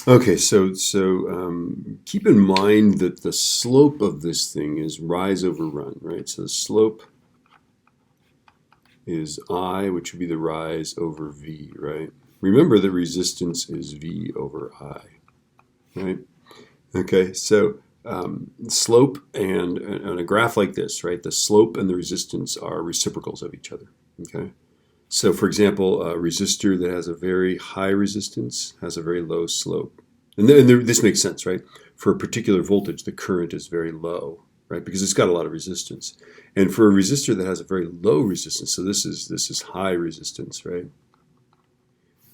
Okay, keep in mind that the slope of this thing is rise over run, right? So the slope is I, which would be the rise over V, right? Remember the resistance is V over I, right? Okay, so slope and on a graph like this, right? The slope and the resistance are reciprocals of each other, okay? So for example, a resistor that has a very high resistance has a very low slope. This makes sense, right? For a particular voltage, the current is very low, right? Because it's got a lot of resistance. And for a resistor that has a very low resistance, so this is high resistance, right?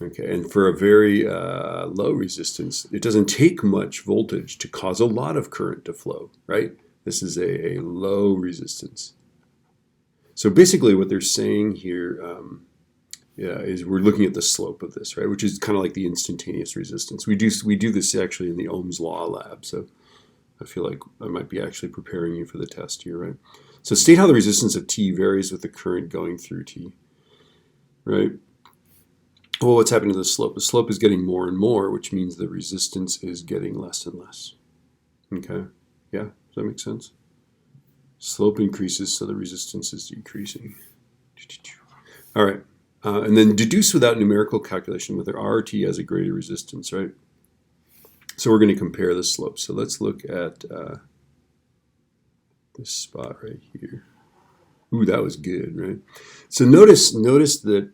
Okay, and for a very low resistance, it doesn't take much voltage to cause a lot of current to flow, right? This is a low resistance. So basically what they're saying here is we're looking at the slope of this, right? Which is kind of like the instantaneous resistance. We do this actually in the Ohm's law lab, so I feel like I might be actually preparing you for the test here, right? So state how the resistance of T varies with the current going through T, right? Well, what's happening to the slope? The slope is getting more and more, which means the resistance is getting less and less. Okay, yeah, does that make sense? Slope increases, so the resistance is decreasing. All right, and then deduce without numerical calculation whether R or T has a greater resistance, right? So we're going to compare the slopes. So let's look at this spot right here. Ooh, that was good, right? So notice that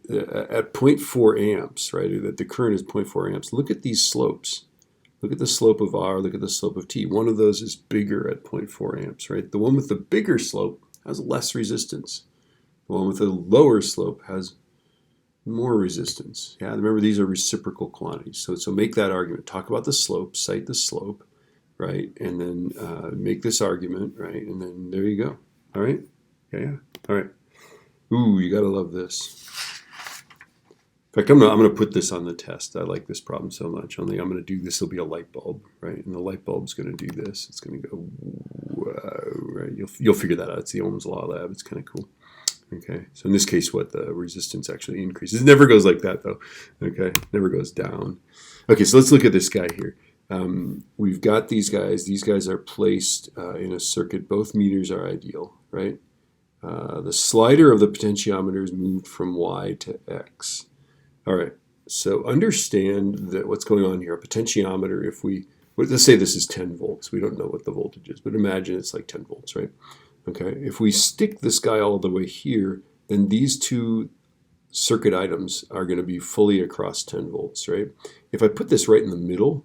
at 0.4 amps, right, that the current is 0.4 amps. Look at these slopes. Look at the slope of R, look at the slope of T. One of those is bigger at 0.4 amps, right? The one with the bigger slope has less resistance. The one with the lower slope has more resistance. Yeah, remember these are reciprocal quantities. So make that argument. Talk about the slope, cite the slope, right? And then make this argument, right? And then there you go. All right? Yeah. All right. Ooh, you gotta love this. In fact, I'm gonna put this on the test. I like this problem so much. Only I'm gonna do this. Will be a light bulb, right? And the light bulb's gonna do this. It's gonna go whoa, right? You'll figure that out. It's the Ohm's law lab. It's kind of cool. Okay. So in this case, what the resistance actually increases. It never goes like that though. Okay. Never goes down. Okay. So let's look at this guy here. We've got these guys. These guys are placed in a circuit. Both meters are ideal, right? The slider of the potentiometer is moved from Y to X. All right, so understand that what's going on here, a potentiometer, let's say this is 10 volts. We don't know what the voltage is, but imagine it's like 10 volts, right? Okay, if we stick this guy all the way here, then these two circuit items are going to be fully across 10 volts, right? If I put this right in the middle,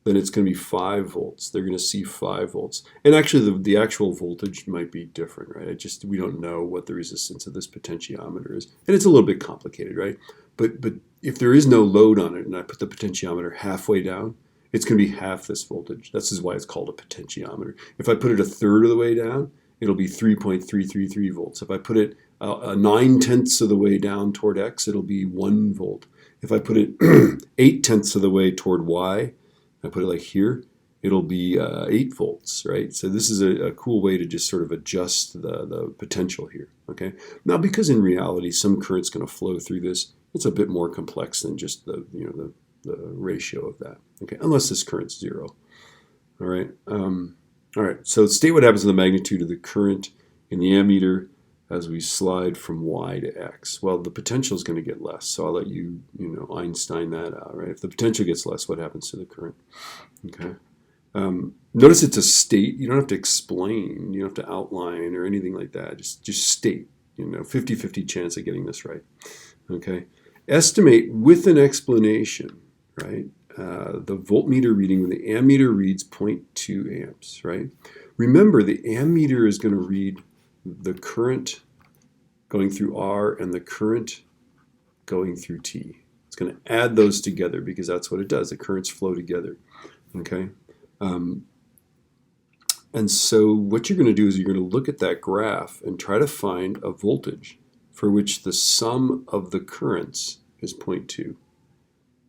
then it's going to be 5 volts. They're going to see 5 volts. And actually, the actual voltage might be different, right? We don't know what the resistance of this potentiometer is. And it's a little bit complicated, right? But if there is no load on it and I put the potentiometer halfway down, it's going to be half this voltage. This is why it's called a potentiometer. If I put it a third of the way down, it'll be 3.333 volts. If I put it 9/10 of the way down toward X, it'll be 1 volt. If I put it 8/10 of the way toward Y, I put it like here, it'll be 8 volts, right? So this is a cool way to just sort of adjust the potential here, okay? Now, because in reality, some current's going to flow through this, it's a bit more complex than just the ratio of that, okay? Unless this current's 0, all right? All right, so state what happens to the magnitude of the current in the ammeter as we slide from Y to X. Well, the potential is going to get less, so I'll let you, Einstein that out, right? If the potential gets less, what happens to the current? Okay. Notice it's a state. You don't have to explain. You don't have to outline or anything like that. Just state. 50-50 chance of getting this right. Okay. Estimate with an explanation, right? The voltmeter reading when the ammeter reads 0.2 amps, right? Remember, the ammeter is going to read the current going through R and the current going through T. It's going to add those together because that's what it does. The currents flow together, okay? And so what you're going to do is you're going to look at that graph and try to find a voltage for which the sum of the currents is 0.2.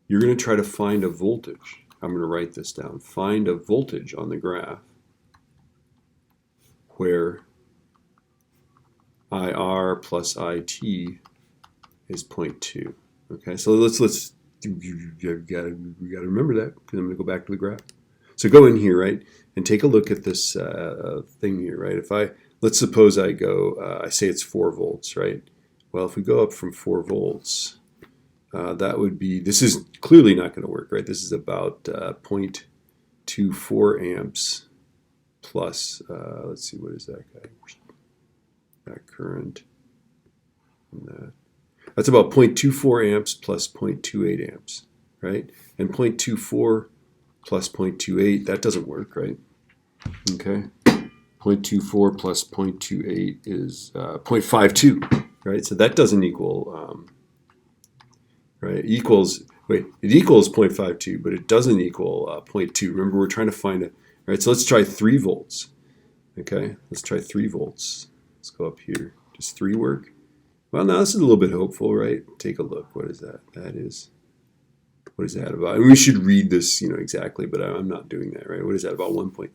You're going to try to find a voltage. I'm going to write this down. Find a voltage on the graph where IR plus IT is 0.2. Okay, so let's we got to remember that, because I'm going to go back to the graph. So go in here, right, and take a look at this thing here, right? Let's suppose I go, I say it's 4 volts, right? Well, if we go up from 4 volts, that would be, this is clearly not going to work, right? This is about 0.24 amps plus, let's see, what is that guy? That current. And that's about 0.24 amps plus 0.28 amps, right? And 0.24 plus 0.28, that doesn't work, right? Okay. 0.24 plus 0.28 is 0.52, right? So that doesn't equal, right? It equals 0.52, but it doesn't equal 0.2. Remember, we're trying to find it, right? So let's try 3 volts, okay? Let's try 3 volts. Let's go up here. Does 3 work? Well, now this is a little bit hopeful, right? Take a look. What is that? What is that about? And we should read this, exactly, but I'm not doing that, right? What is that, about 1.3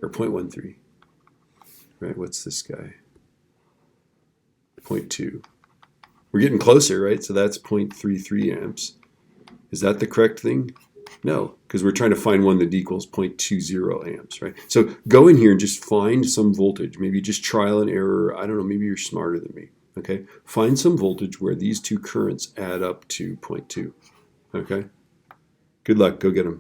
or 0.13, right? What's this guy? 0.2. We're getting closer, right? So that's 0.33 amps. Is that the correct thing? No, because we're trying to find one that equals 0.20 amps, right? So go in here and just find some voltage. Maybe just trial and error. I don't know. Maybe you're smarter than me. Okay, find some voltage where these two currents add up to 0.2. Okay, good luck. Go get them.